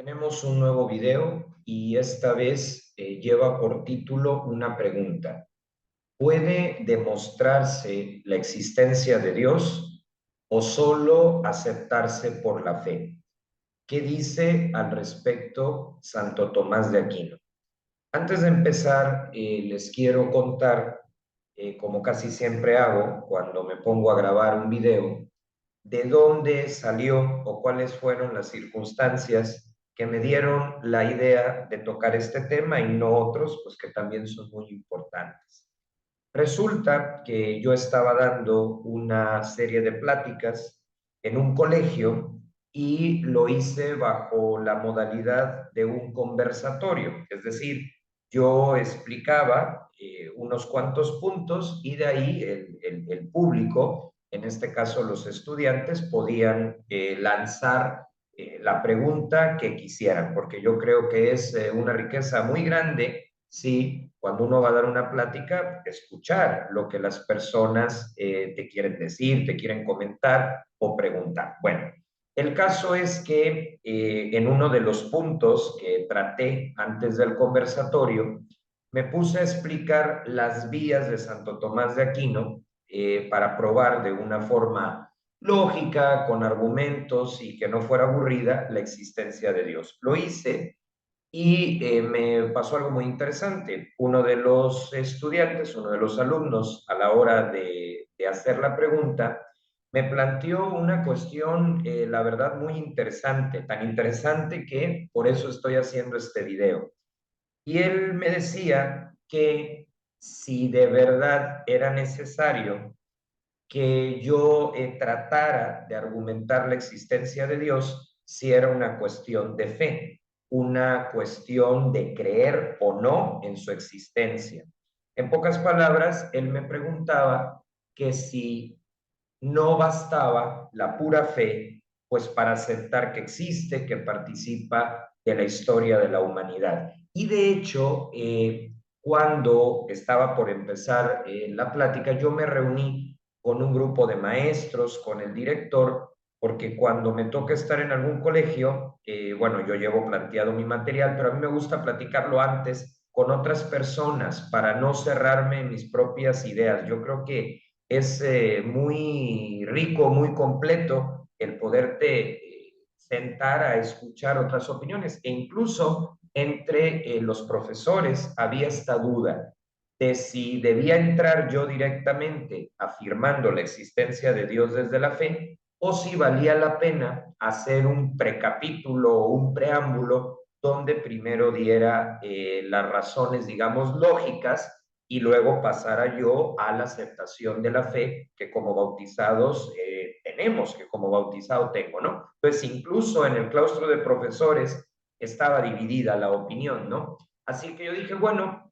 Tenemos un nuevo video y esta vez lleva por título una pregunta. ¿Puede demostrarse la existencia de Dios o solo aceptarse por la fe? ¿Qué dice al respecto Santo Tomás de Aquino? Antes de empezar, les quiero contar, como casi siempre hago cuando me pongo a grabar un video, de dónde salió o cuáles fueron las circunstancias que me dieron la idea de tocar este tema y no otros, pues que también son muy importantes. Resulta que yo estaba dando una serie de pláticas en un colegio y lo hice bajo la modalidad de un conversatorio, es decir, yo explicaba unos cuantos puntos y de ahí el público, en este caso los estudiantes, podían lanzar la pregunta que quisieran, porque yo creo que es una riqueza muy grande. Sí, cuando uno va a dar una plática, escuchar lo que las personas te quieren decir, te quieren comentar o preguntar. Bueno, el caso es que en uno de los puntos que traté antes del conversatorio, me puse a explicar las vías de Santo Tomás de Aquino para probar de una forma lógica, con argumentos y que no fuera aburrida la existencia de Dios. Lo hice y me pasó algo muy interesante. Uno de los estudiantes, uno de los alumnos, a la hora de hacer la pregunta, me planteó una cuestión, la verdad, muy interesante, tan interesante que por eso estoy haciendo este video. Y él me decía que si de verdad era necesario que yo tratara de argumentar la existencia de Dios si era una cuestión de fe, una cuestión de creer o no en su existencia. En pocas palabras, él me preguntaba que si no bastaba la pura fe, pues para aceptar que existe, que participa de la historia de la humanidad. Y de hecho, cuando estaba por empezar la plática, yo me reuní con un grupo de maestros, con el director, porque cuando me toca estar en algún colegio, bueno, yo llevo planteado mi material, pero a mí me gusta platicarlo antes con otras personas para no cerrarme en mis propias ideas. Yo creo que es muy rico, muy completo el poderte sentar a escuchar otras opiniones e incluso entre los profesores había esta duda de si debía entrar yo directamente afirmando la existencia de Dios desde la fe o si valía la pena hacer un precapítulo o un preámbulo donde primero diera las razones, digamos, lógicas y luego pasara yo a la aceptación de la fe que como bautizados tenemos, que como bautizado tengo, ¿no? Entonces, incluso en el claustro de profesores estaba dividida la opinión, ¿no? Así que yo dije, bueno,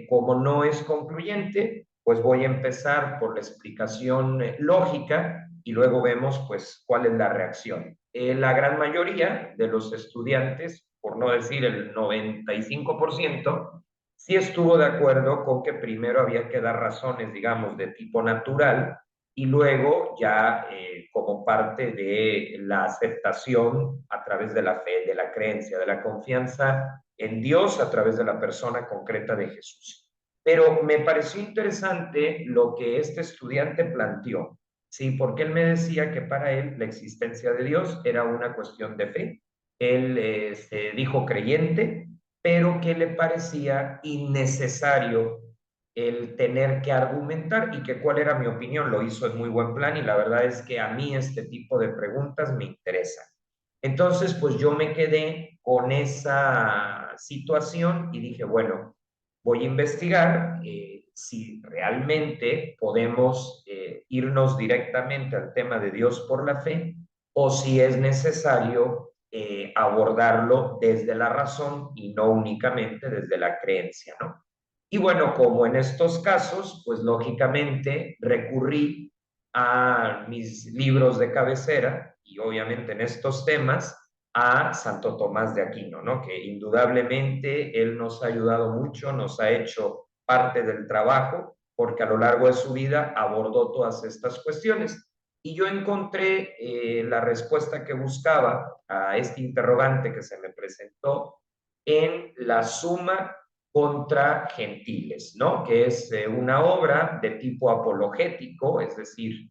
como no es concluyente, pues voy a empezar por la explicación lógica y luego vemos, pues, cuál es la reacción. La gran mayoría de los estudiantes, por no decir el 95%, sí estuvo de acuerdo con que primero había que dar razones, digamos, de tipo natural y luego ya como parte de la aceptación a través de la fe, de la creencia, de la confianza en Dios a través de la persona concreta de Jesús. Pero me pareció interesante lo que este estudiante planteó, ¿sí? Porque él me decía que para él la existencia de Dios era una cuestión de fe. Él se dijo creyente, pero que le parecía innecesario el tener que argumentar y que cuál era mi opinión. Lo hizo en muy buen plan y la verdad es que a mí este tipo de preguntas me interesan. Entonces, pues yo me quedé con esa situación y dije, bueno, voy a investigar si realmente podemos irnos directamente al tema de Dios por la fe o si es necesario abordarlo desde la razón y no únicamente desde la creencia, ¿no? Y bueno, como en estos casos, pues lógicamente recurrí a mis libros de cabecera y obviamente en estos temas a Santo Tomás de Aquino, ¿no? Que indudablemente él nos ha ayudado mucho, nos ha hecho parte del trabajo, porque a lo largo de su vida abordó todas estas cuestiones. y yo encontré la respuesta que buscaba a este interrogante que se me presentó en la Suma contra Gentiles, ¿no? Que es una obra de tipo apologético, es decir,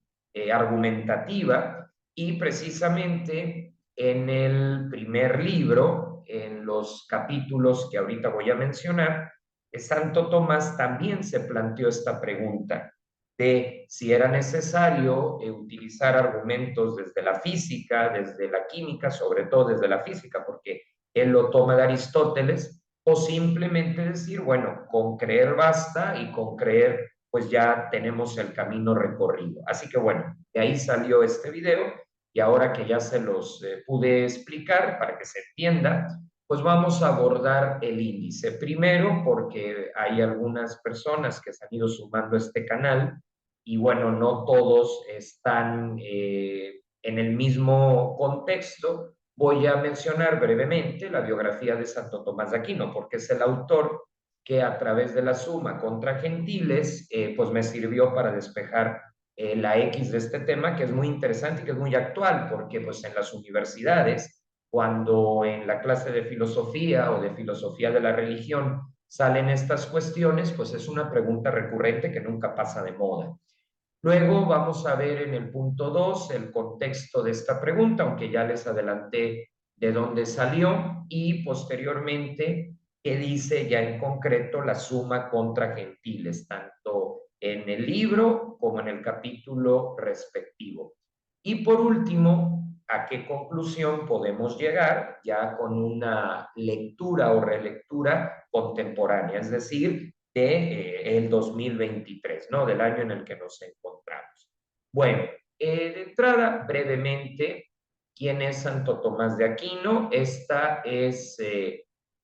argumentativa, y precisamente en el primer libro, en los capítulos que ahorita voy a mencionar, Santo Tomás también se planteó esta pregunta de si era necesario utilizar argumentos desde la física, desde la química, sobre todo desde la física, porque él lo toma de Aristóteles, o simplemente decir, bueno, con creer basta y con creer pues ya tenemos el camino recorrido. Así que bueno, de ahí salió este video y ahora que ya se los pude explicar para que se entienda, pues vamos a abordar el índice. Primero, porque hay algunas personas que se han ido sumando a este canal y bueno, no todos están en el mismo contexto. Voy a mencionar brevemente la biografía de Santo Tomás de Aquino, porque es el autor que a través de la Suma contra Gentiles, pues me sirvió para despejar la X de este tema, que es muy interesante y que es muy actual, porque pues en las universidades, cuando en la clase de filosofía o de filosofía de la religión salen estas cuestiones, pues es una pregunta recurrente que nunca pasa de moda. Luego vamos a ver en el punto 2 el contexto de esta pregunta, aunque ya les adelanté de dónde salió, y posteriormente qué dice ya en concreto la Suma contra Gentiles, tanto en el libro como en el capítulo respectivo. Y por último, ¿a qué conclusión podemos llegar ya con una lectura o relectura contemporánea? Es decir, de el 2023, ¿no? Del año en el que nos encontramos. Bueno, de entrada, brevemente, ¿quién es Santo Tomás de Aquino? Esta es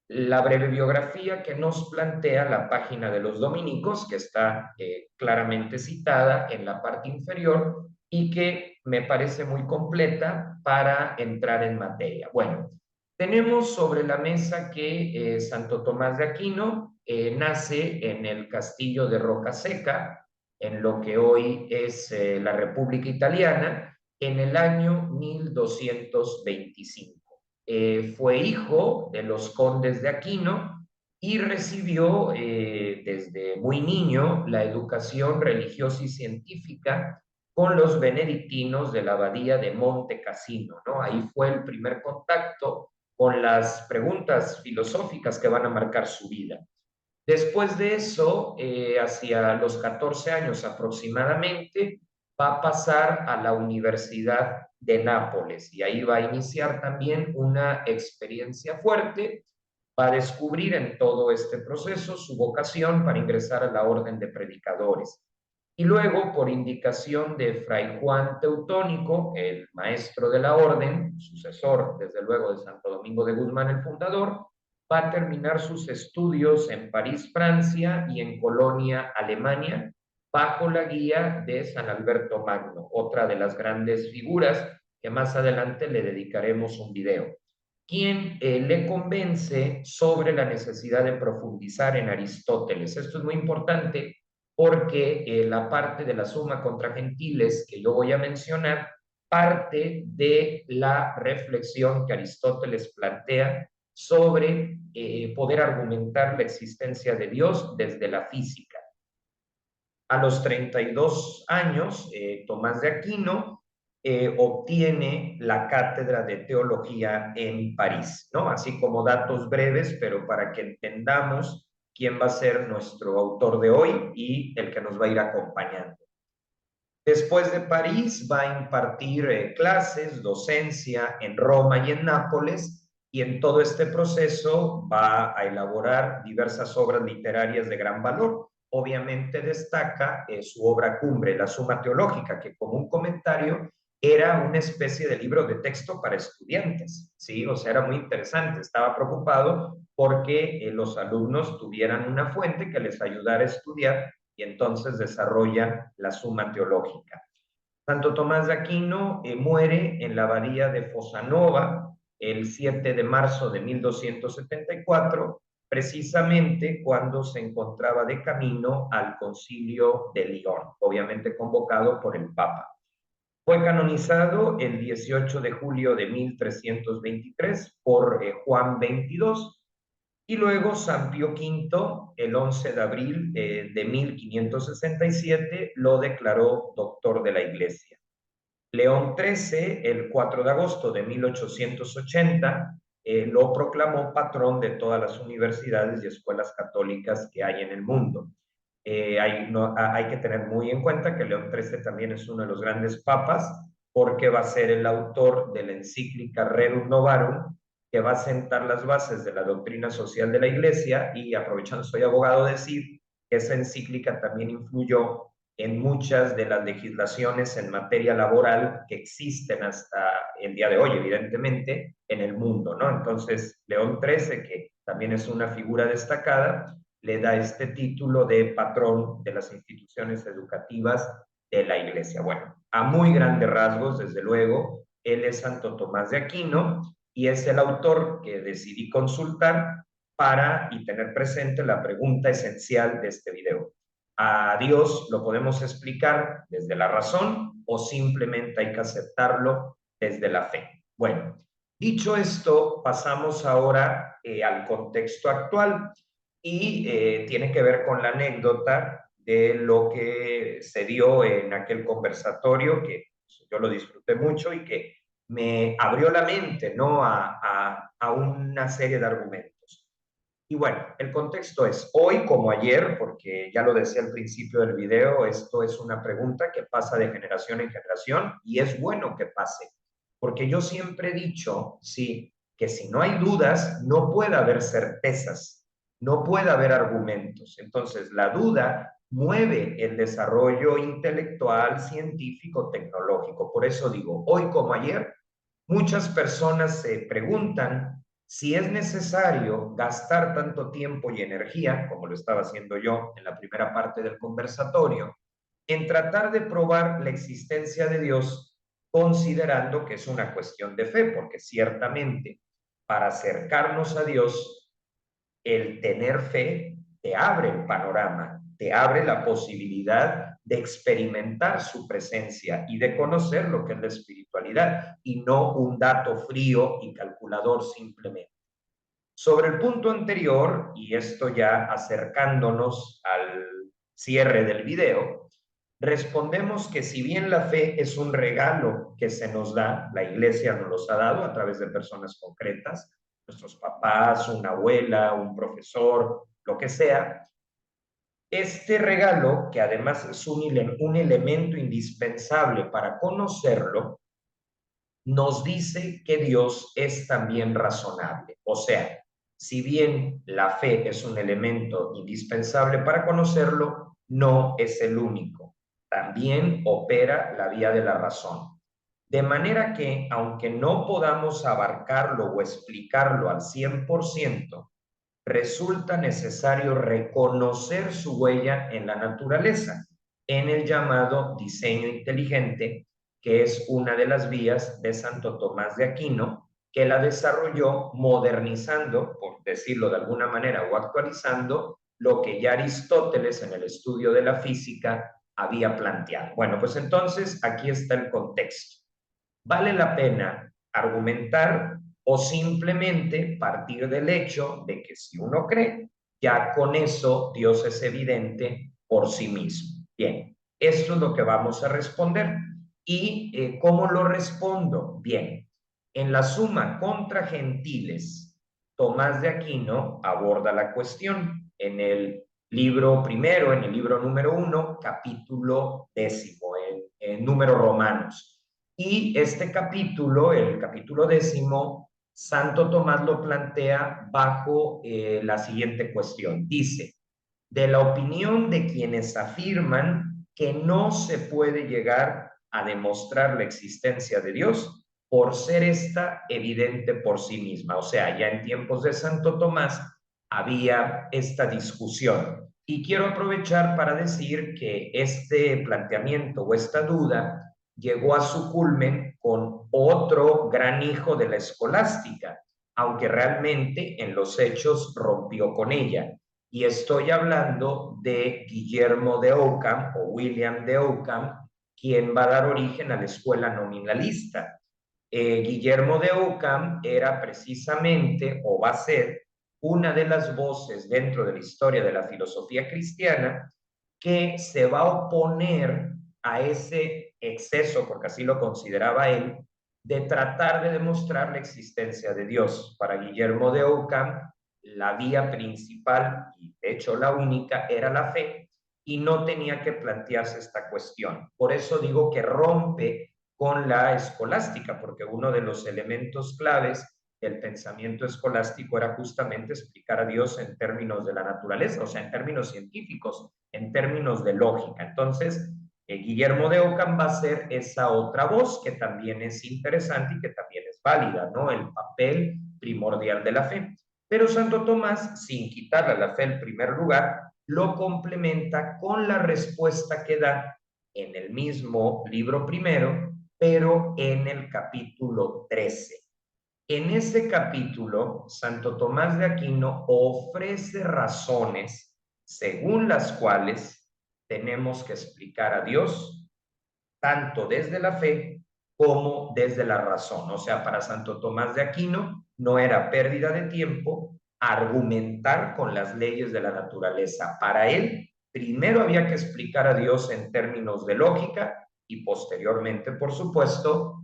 la breve biografía que nos plantea la página de los dominicos, que está claramente citada en la parte inferior y que me parece muy completa para entrar en materia. Bueno, tenemos sobre la mesa que Santo Tomás de Aquino nace en el castillo de Rocaseca, en lo que hoy es la República Italiana, en el año 1225. Fue hijo de los condes de Aquino y recibió desde muy niño la educación religiosa y científica con los benedictinos de la abadía de Monte Cassino, ¿no? Ahí fue el primer contacto con las preguntas filosóficas que van a marcar su vida. Después de eso, hacia los 14 años aproximadamente, va a pasar a la Universidad de Nápoles y ahí va a iniciar también una experiencia fuerte. Va a descubrir en todo este proceso su vocación para ingresar a la orden de predicadores. Y luego, por indicación de Fray Juan Teutónico, el maestro de la orden, sucesor desde luego de Santo Domingo de Guzmán, el fundador, va a terminar sus estudios en París, Francia y en Colonia, Alemania, bajo la guía de San Alberto Magno, otra de las grandes figuras que más adelante le dedicaremos un video, quien le convence sobre la necesidad de profundizar en Aristóteles. Esto es muy importante porque la parte de la Suma contra Gentiles que yo voy a mencionar parte de la reflexión que Aristóteles plantea sobre poder argumentar la existencia de Dios desde la física. A los 32 años, Tomás de Aquino obtiene la cátedra de teología en París, ¿no? Así como datos breves, pero para que entendamos quién va a ser nuestro autor de hoy y el que nos va a ir acompañando. Después de París va a impartir clases, docencia en Roma y en Nápoles, y en todo este proceso va a elaborar diversas obras literarias de gran valor. Obviamente destaca su obra cumbre, la Suma Teológica, que como un comentario era una especie de libro de texto para estudiantes, ¿sí? O sea, era muy interesante. Estaba preocupado porque los alumnos tuvieran una fuente que les ayudara a estudiar y entonces desarrolla la Suma Teológica. Santo Tomás de Aquino muere en la abadía de Fosanova el 7 de marzo de 1274, precisamente cuando se encontraba de camino al concilio de León, obviamente convocado por el Papa. Fue canonizado el 18 de julio de 1323 por Juan XXII y luego San Pío V, el 11 de abril de 1567, lo declaró doctor de la Iglesia. León XIII, el 4 de agosto de 1880, lo proclamó patrón de todas las universidades y escuelas católicas que hay en el mundo. Hay que tener muy en cuenta que León XIII también es uno de los grandes papas, porque va a ser el autor de la encíclica Rerum Novarum, que va a sentar las bases de la doctrina social de la Iglesia, y aprovechando, soy abogado, decir que esa encíclica también influyó en muchas de las legislaciones en materia laboral que existen hasta el día de hoy, evidentemente, en el mundo, ¿no? Entonces, León XIII, que también es una figura destacada, le da este título de patrón de las instituciones educativas de la Iglesia. Bueno, a muy grandes rasgos, desde luego, él es Santo Tomás de Aquino y es el autor que decidí consultar para y tener presente la pregunta esencial de este video. ¿A Dios lo podemos explicar desde la razón o simplemente hay que aceptarlo desde la fe? Bueno, dicho esto, pasamos ahora al contexto actual y tiene que ver con la anécdota de lo que se dio en aquel conversatorio, que yo lo disfruté mucho y que me abrió la mente, ¿no?, a una serie de argumentos. Y bueno, el contexto es hoy como ayer, porque ya lo decía al principio del video, esto es una pregunta que pasa de generación en generación y es bueno que pase, porque yo siempre he dicho, sí, que si no hay dudas, no puede haber certezas, no puede haber argumentos. Entonces, la duda mueve el desarrollo intelectual, científico, tecnológico. Por eso digo, hoy como ayer, muchas personas se preguntan si es necesario gastar tanto tiempo y energía, como lo estaba haciendo yo en la primera parte del conversatorio, en tratar de probar la existencia de Dios, considerando que es una cuestión de fe, porque ciertamente para acercarnos a Dios, el tener fe te abre el panorama, te abre la posibilidad de experimentar su presencia y de conocer lo que es la espiritualidad y no un dato frío y calculador simplemente. Sobre el punto anterior, y esto ya acercándonos al cierre del video, respondemos que si bien la fe es un regalo que se nos da, la Iglesia nos los ha dado a través de personas concretas, nuestros papás, una abuela, un profesor, lo que sea, este regalo, que además es un elemento indispensable para conocerlo, nos dice que Dios es también razonable. O sea, si bien la fe es un elemento indispensable para conocerlo, no es el único. También opera la vía de la razón. De manera que, aunque no podamos abarcarlo o explicarlo al 100%, resulta necesario reconocer su huella en la naturaleza, en el llamado diseño inteligente, que es una de las vías de Santo Tomás de Aquino, que la desarrolló modernizando, por decirlo de alguna manera, o actualizando lo que ya Aristóteles en el estudio de la física había planteado. Bueno, pues entonces aquí está el contexto. ¿Vale la pena argumentar o simplemente partir del hecho de que si uno cree, ya con eso Dios es evidente por sí mismo? Bien, esto es lo que vamos a responder. ¿Y cómo lo respondo? Bien, en la Suma contra Gentiles, Tomás de Aquino aborda la cuestión en el libro primero, en el libro número 1, capítulo 10, en números romanos. Y este capítulo, el capítulo 10, Santo Tomás lo plantea bajo la siguiente cuestión. Dice, de la opinión de quienes afirman que no se puede llegar a demostrar la existencia de Dios por ser esta evidente por sí misma. O sea, ya en tiempos de Santo Tomás había esta discusión. Y quiero aprovechar para decir que este planteamiento o esta duda llegó a su culmen con otro gran hijo de la escolástica, aunque realmente en los hechos rompió con ella. Y estoy hablando de Guillermo de Ockham o William de Ockham, quien va a dar origen a la escuela nominalista. Guillermo de Ockham era precisamente, o va a ser, una de las voces dentro de la historia de la filosofía cristiana que se va a oponer a ese exceso, porque así lo consideraba él, de tratar de demostrar la existencia de Dios. Para Guillermo de Ockham, la vía principal, y de hecho la única, era la fe, y no tenía que plantearse esta cuestión. Por eso digo que rompe con la escolástica, porque uno de los elementos claves del pensamiento escolástico era justamente explicar a Dios en términos de la naturaleza, o sea, en términos científicos, en términos de lógica. Entonces, Guillermo de Ockham va a ser esa otra voz que también es interesante y que también es válida, ¿no? El papel primordial de la fe. Pero Santo Tomás, sin quitarle a la fe el primer lugar, lo complementa con la respuesta que da en el mismo libro primero, pero en el capítulo 13. En ese capítulo, Santo Tomás de Aquino ofrece razones según las cuales tenemos que explicar a Dios tanto desde la fe como desde la razón. O sea, para Santo Tomás de Aquino no era pérdida de tiempo argumentar con las leyes de la naturaleza. Para él, primero había que explicar a Dios en términos de lógica y posteriormente, por supuesto,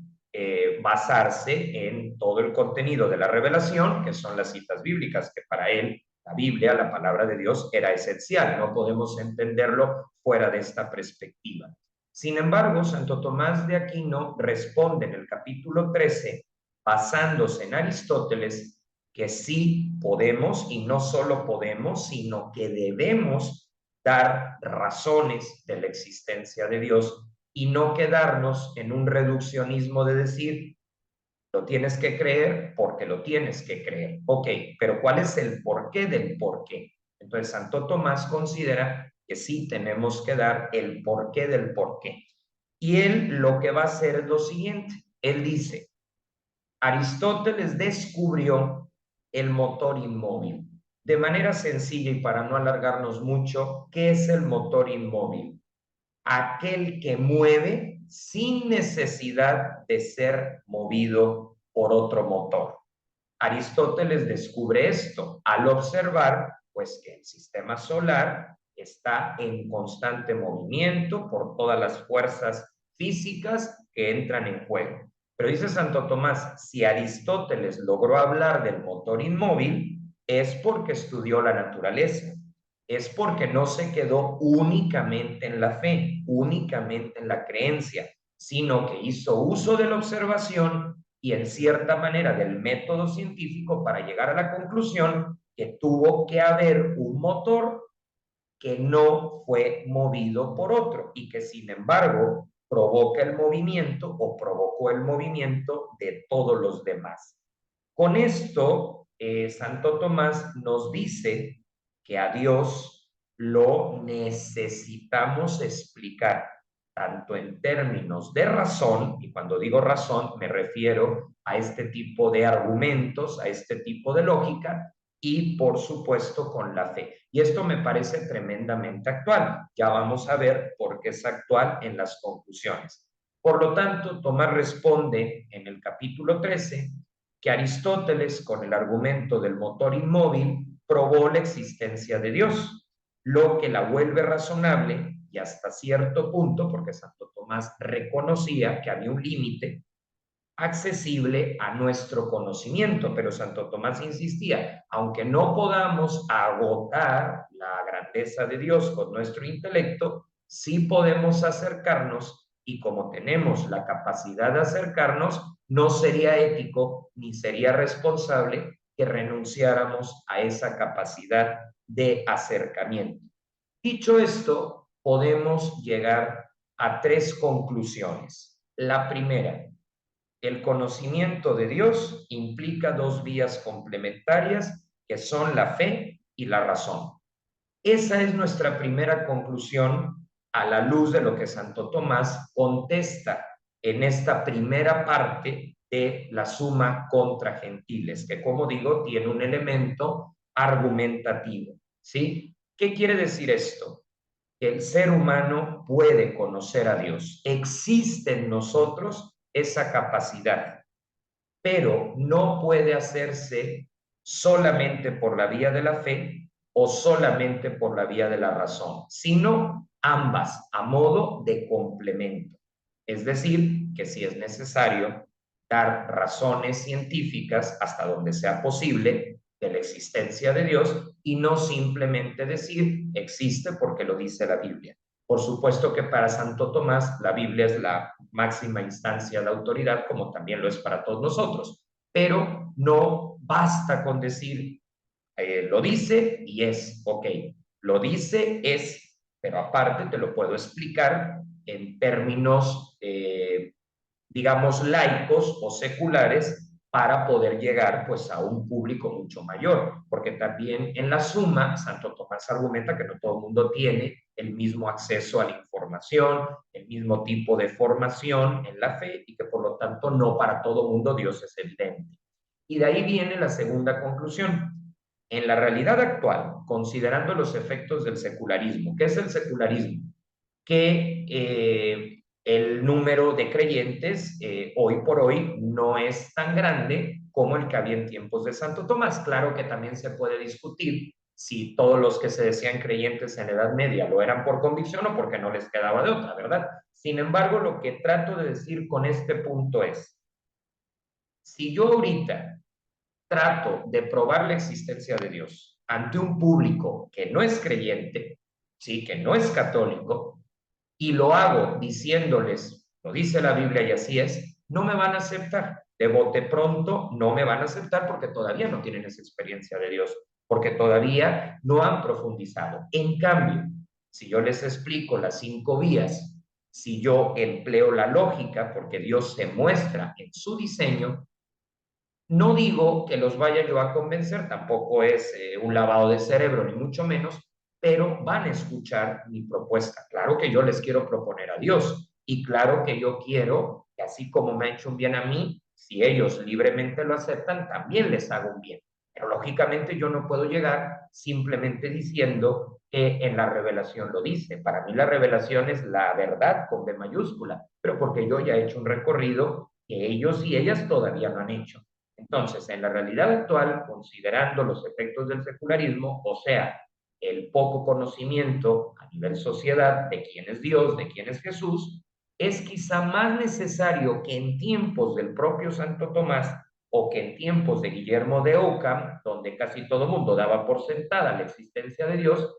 basarse en todo el contenido de la revelación, que son las citas bíblicas, que para él la Biblia, la palabra de Dios, era esencial. No podemos entenderlo fuera de esta perspectiva. Sin embargo, Santo Tomás de Aquino responde en el capítulo 13, basándose en Aristóteles, que sí podemos, y no solo podemos, sino que debemos dar razones de la existencia de Dios y no quedarnos en un reduccionismo de decir, lo tienes que creer porque lo tienes que creer. Ok, pero ¿cuál es el porqué del porqué? Entonces, Santo Tomás considera que sí tenemos que dar el porqué del porqué. Y él lo que va a hacer es lo siguiente. Él dice, Aristóteles descubrió el motor inmóvil. De manera sencilla y para no alargarnos mucho, ¿qué es el motor inmóvil? Aquel que mueve sin necesidad de ser movido por otro motor. Aristóteles descubre esto al observar pues que el sistema solar está en constante movimiento por todas las fuerzas físicas que entran en juego. Pero dice Santo Tomás, si Aristóteles logró hablar del motor inmóvil, es porque estudió la naturaleza, es porque no se quedó únicamente en la fe, únicamente en la creencia, sino que hizo uso de la observación y en cierta manera del método científico para llegar a la conclusión que tuvo que haber un motor que no fue movido por otro y que sin embargo provoca el movimiento o provocó el movimiento de todos los demás. Con esto, Santo Tomás nos dice que a Dios lo necesitamos explicar tanto en términos de razón, y cuando digo razón me refiero a este tipo de argumentos, a este tipo de lógica, y por supuesto con la fe. Y esto me parece tremendamente actual. Ya vamos a ver por qué es actual en las conclusiones. Por lo tanto, Tomás responde en el capítulo 13 que Aristóteles, con el argumento del motor inmóvil, probó la existencia de Dios, lo que la vuelve razonable y hasta cierto punto, porque Santo Tomás reconocía que había un límite accesible a nuestro conocimiento, pero Santo Tomás insistía, aunque no podamos agotar la grandeza de Dios con nuestro intelecto, sí podemos acercarnos y como tenemos la capacidad de acercarnos, no sería ético ni sería responsable que renunciáramos a esa capacidad de acercamiento. Dicho esto, podemos llegar a tres conclusiones. La primera, el conocimiento de Dios implica dos vías complementarias que son la fe y la razón. Esa es nuestra primera conclusión a la luz de lo que Santo Tomás contesta en esta primera parte de la Suma contra Gentiles, que como digo, tiene un elemento argumentativo, ¿sí? ¿Qué quiere decir esto? que el ser humano puede conocer a Dios. Existe en nosotros esa capacidad, pero no puede hacerse solamente por la vía de la fe o solamente por la vía de la razón, sino ambas a modo de complemento. Es decir, que si es necesario dar razones científicas hasta donde sea posible de la existencia de Dios y no simplemente decir existe porque lo dice la Biblia. Por supuesto que para Santo Tomás la Biblia es la máxima instancia de autoridad, como también lo es para todos nosotros, pero no basta con decir lo dice y es, ok, lo dice, es, pero aparte te lo puedo explicar en términos, digamos, laicos o seculares para poder llegar pues a un público mucho mayor, porque también en la suma, Santo Tomás argumenta que no todo el mundo tiene el mismo acceso a la información, el mismo tipo de formación en la fe y que por lo tanto no para todo el mundo Dios es evidente. Y de ahí viene la segunda conclusión. En la realidad actual, considerando los efectos del secularismo, ¿qué es el secularismo? Que el número de creyentes hoy por hoy no es tan grande como el que había en tiempos de Santo Tomás. Claro que también se puede discutir si todos los que se decían creyentes en la Edad Media lo eran por convicción o porque no les quedaba de otra, ¿verdad? Sin embargo, lo que trato de decir con este punto es, si yo ahorita trato de probar la existencia de Dios ante un público que no es creyente, sí, que no es católico, y lo hago diciéndoles, lo dice la Biblia y así es, no me van a aceptar. De bote pronto no me van a aceptar porque todavía no tienen esa experiencia de Dios, porque todavía no han profundizado. En cambio, si yo les explico las 5 vías, si yo empleo la lógica, porque Dios se muestra en su diseño, no digo que los vaya yo a convencer, tampoco es un lavado de cerebro, ni mucho menos, pero van a escuchar mi propuesta. Claro que yo les quiero proponer a Dios y claro que yo quiero que así como me ha hecho un bien a mí, si ellos libremente lo aceptan, también les hago un bien. Pero lógicamente yo no puedo llegar simplemente diciendo que en la revelación lo dice. Para mí la revelación es la verdad con B mayúscula, pero porque yo ya he hecho un recorrido que ellos y ellas todavía no han hecho. Entonces, en la realidad actual, considerando los efectos del secularismo, o sea, el poco conocimiento a nivel sociedad de quién es Dios, de quién es Jesús, es quizá más necesario que en tiempos del propio Santo Tomás o que en tiempos de Guillermo de Ockham, donde casi todo el mundo daba por sentada la existencia de Dios,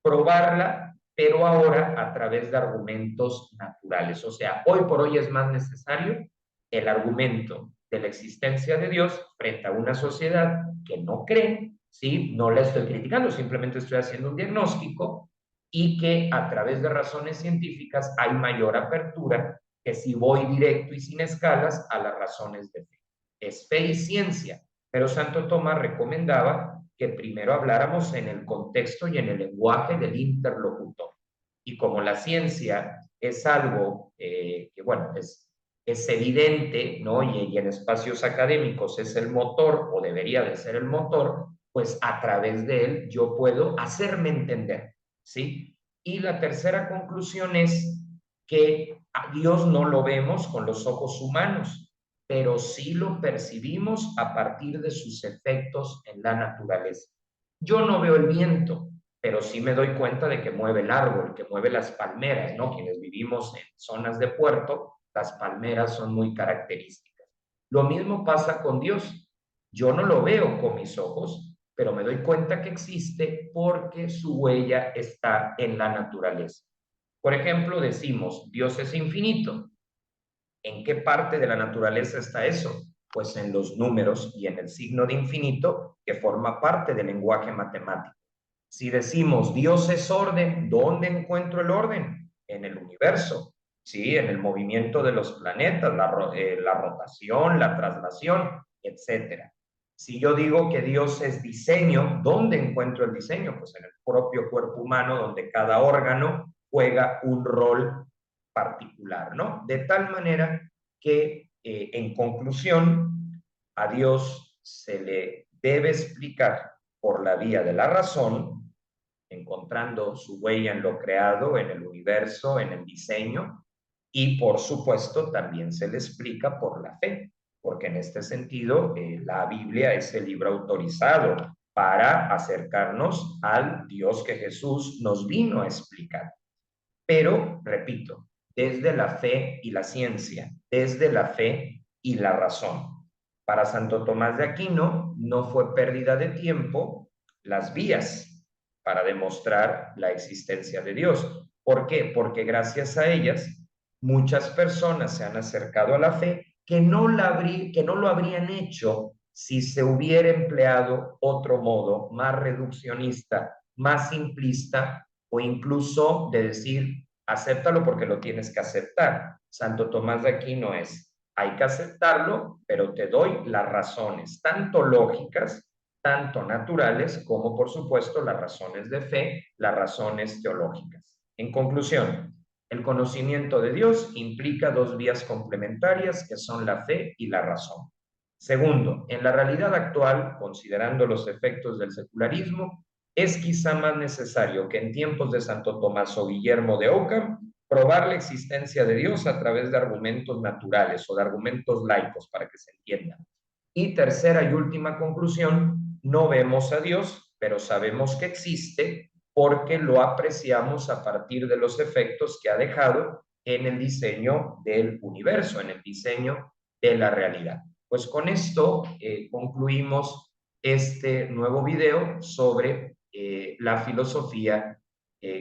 probarla, pero ahora a través de argumentos naturales. O sea, hoy por hoy es más necesario el argumento de la existencia de Dios frente a una sociedad que no cree, ¿sí? No la estoy criticando, simplemente estoy haciendo un diagnóstico y que a través de razones científicas hay mayor apertura que si voy directo y sin escalas a las razones de fe. Es fe y ciencia, pero Santo Tomás recomendaba que primero habláramos en el contexto y en el lenguaje del interlocutor. Y como la ciencia es algo que, bueno, es evidente, ¿no? Y en espacios académicos es el motor o debería de ser el motor, pues a través de él yo puedo hacerme entender, ¿sí? Y la tercera conclusión es que a Dios no lo vemos con los ojos humanos, pero sí lo percibimos a partir de sus efectos en la naturaleza. Yo no veo el viento, pero sí me doy cuenta de que mueve el árbol, que mueve las palmeras, ¿no? Quienes vivimos en zonas de puerto, las palmeras son muy características. Lo mismo pasa con Dios. Yo no lo veo con mis ojos, pero me doy cuenta que existe porque su huella está en la naturaleza. Por ejemplo, decimos, Dios es infinito. ¿En qué parte de la naturaleza está eso? Pues en los números y en el signo de infinito que forma parte del lenguaje matemático. Si decimos Dios es orden, ¿dónde encuentro el orden? En el universo, ¿sí? En el movimiento de los planetas, la rotación, la traslación, etcétera. Si yo digo que Dios es diseño, ¿dónde encuentro el diseño? Pues en el propio cuerpo humano, donde cada órgano juega un rol particular, ¿no? De tal manera que, en conclusión, a Dios se le debe explicar por la vía de la razón, encontrando su huella en lo creado, en el universo, en el diseño, y por supuesto también se le explica por la fe, porque en este sentido la Biblia es el libro autorizado para acercarnos al Dios que Jesús nos vino a explicar. Pero, repito, desde la fe y la ciencia, desde la fe y la razón. Para Santo Tomás de Aquino no fue pérdida de tiempo las vías para demostrar la existencia de Dios. ¿Por qué? Porque gracias a ellas muchas personas se han acercado a la fe que no lo habrían hecho si se hubiera empleado otro modo más reduccionista, más simplista o incluso de decir, acéptalo porque lo tienes que aceptar. Santo Tomás de Aquino es, hay que aceptarlo, pero te doy las razones, tanto lógicas, tanto naturales, como por supuesto las razones de fe, las razones teológicas. En conclusión, el conocimiento de Dios implica dos vías complementarias que son la fe y la razón. Segundo, en la realidad actual, considerando los efectos del secularismo, es quizá más necesario que en tiempos de Santo Tomás o Guillermo de Ockham probar la existencia de Dios a través de argumentos naturales o de argumentos laicos para que se entienda. Y tercera y última conclusión, no vemos a Dios, pero sabemos que existe porque lo apreciamos a partir de los efectos que ha dejado en el diseño del universo, en el diseño de la realidad. Pues con esto concluimos este nuevo video sobre la filosofía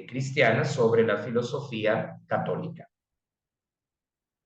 cristiana, sobre la filosofía católica.